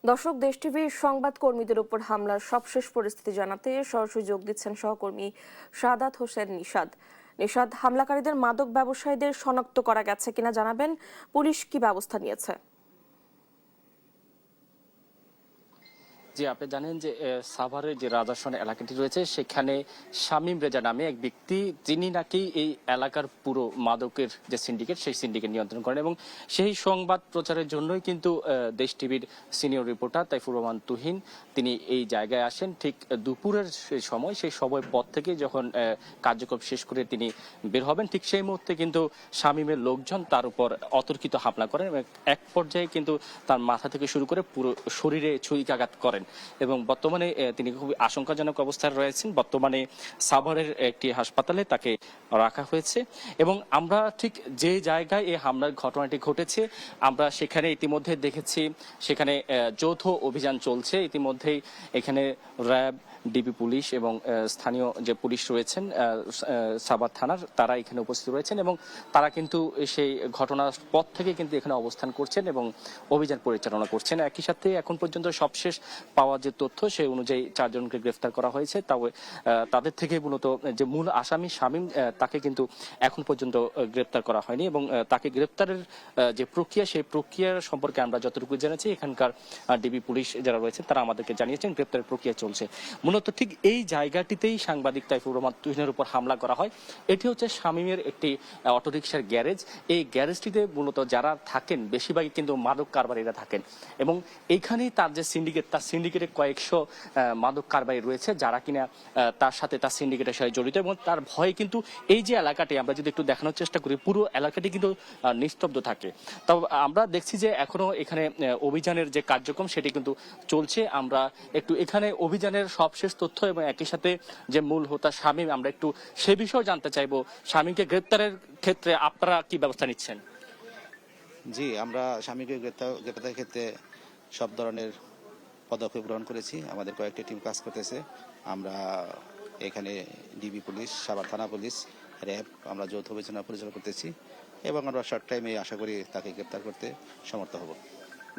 দর্শক, দেশ টিভির সংবাদ কর্মীদের উপর হামলার সবশেষ পরিস্থিতি জানাতে সরাসরি যোগ দিচ্ছেন সহকর্মী সাদাত হোসেন নিশাদ। নিশাদ, হামলাকারীদের মাদক ব্যবসায়ীদের শনাক্ত করা গেছে কিনা জানাবেন, পুলিশ কি ব্যবস্থা নিয়েছে? জি, আপনি জানেন যে সাভারের যে রাজাসন এলাকাটি রয়েছে সেখানে শামীম রেজা নামে এক ব্যক্তি, যিনি নাকি এই এলাকার পুরো মাদকের যে সিন্ডিকেট সেই সিন্ডিকেট নিয়ন্ত্রণ করেন, এবং সেই সংবাদ প্রচারের জন্যই কিন্তু দেশ টিভির সিনিয়র রিপোর্টার তাইফুর রহমান তুহিন তিনি এই জায়গায় আসেন ঠিক দুপুরের সময়। সেই সময় পর থেকে যখন কার্যক্রম শেষ করে তিনি বের হবেন, ঠিক সেই মুহূর্তে কিন্তু শামীমের লোকজন তার উপর অতর্কিত হামলা করেন এবং এক পর্যায়ে কিন্তু তার মাথা থেকে শুরু করে পুরো শরীরে ছুরিকাঘাত করেন এবং বর্তমানে তিনি খুবই আশঙ্কাজনক অবস্থায় রয়েছেন। বর্তমানে সাভারের একটি হাসপাতালে তাকে রাখা হয়েছে এবং আমরা ঠিক যে জায়গায় এই হামলার ঘটনাটি ঘটেছে আমরা সেখানে ইতিমধ্যে দেখেছি, সেখানে যৌথ অভিযান চলছে। ইতিমধ্যেই এখানে র্যাব, ডিবি পুলিশ এবং স্থানীয় যে পুলিশ রয়েছেন সাভার থানার, তারা এখানে উপস্থিত রয়েছেন এবং তারা কিন্তু সেই ঘটনার পর থেকে কিন্তু এখানে অবস্থান করছেন এবং অভিযান পরিচালনা করছেন। একই সাথে এখন পর্যন্ত সবশেষ পাওয়া যে তথ্য সেই অনুযায়ী 4 জনকে গ্রেফতার করা হয়েছে। তবে তাদের থেকে মূলত যে মূল আসামি শামীম, তাকে কিন্তু এখন পর্যন্ত গ্রেফতার করা হয়নি এবং তাকে গ্রেফতারের যে প্রক্রিয়া সেই প্রক্রিয়ার সম্পর্কে আমরা যতটুকু জেনেছি এখানকার ডিবি পুলিশ যারা রয়েছে তারা আমাদেরকে জানিয়েছেন গ্রেফতারের প্রক্রিয়া চলছে। মূলত ঠিক এই জায়গাটিতেই সাংবাদিক তাইফুর রহমান তুহিনের উপর হামলা করা হয়। এটি হচ্ছে শামীমের একটি অটোরিকশার গ্যারেজ। এই গ্যারেজটিতে মূলত যারা থাকেন বেশিরভাগই কিন্তু মাদক কারবারিরা থাকেন এবং এইখানেই তার যে সিন্ডিকেট, তার সিন্ডিকেটে কয়েকশো মাদক কারবারি রয়েছে যারা কিনা তার সাথে তার সিন্ডিকেটের সাথে জড়িত এবং তার ভয়ে কিন্তু এই যে এলাকাটি আমরা যদি একটু দেখানোর চেষ্টা করি পুরো এলাকাটি কিন্তু নিস্তব্ধ থাকে। তবে আমরা দেখছি যে এখনো এখানে অভিযানের যে কার্যক্রম সেটি কিন্তু চলছে। আমরা একটু এখানে অভিযানের সবশেষ তথ্য এবং একই সাথে যে মূল হোতা শামীম, আমরা একটু সে বিষয়ে জানতে চাইবো। শামীমকে গ্রেপ্তারের ক্ষেত্রে আপনারা কি ব্যবস্থা নিচ্ছেন? জি, আমরা শামীমকে গ্রেপ্তারের ক্ষেত্রে সব ধরনের পদক্ষেপ গ্রহণ করেছি। আমাদের কয়েকটি টিম কাজ করতেছে। আমরা এখানে ডিবি পুলিশ, সাভার থানা পুলিশ, র্যাব, আমরা যৌথ অভিযান পরিচালনা করতেছি এবং আমরা শর্ট টাইমে আশা করি তাকে গ্রেপ্তার করতে সমর্থ হব।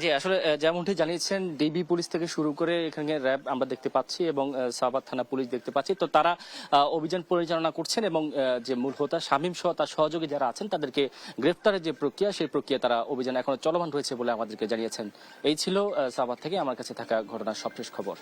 জি, আসলে যেমনটি জানিয়েছেন ডিবি পুলিশ থেকে শুরু করে এখানে র্যাব আমরা দেখতে পাচ্ছি এবং সাভার থানা পুলিশ দেখতে পাচ্ছি, তো তারা অভিযান পরিচালনা করছেন এবং যে মূল হোতা শামীম সহ তার সহযোগী যারা আছেন তাদেরকে গ্রেফতারের যে প্রক্রিয়া সেই প্রক্রিয়া তারা অভিযান এখনো চলমান রয়েছে বলে আমাদেরকে জানিয়েছেন। এই ছিল সাভার থেকে আমার কাছে থাকা ঘটনার সবশেষ খবর।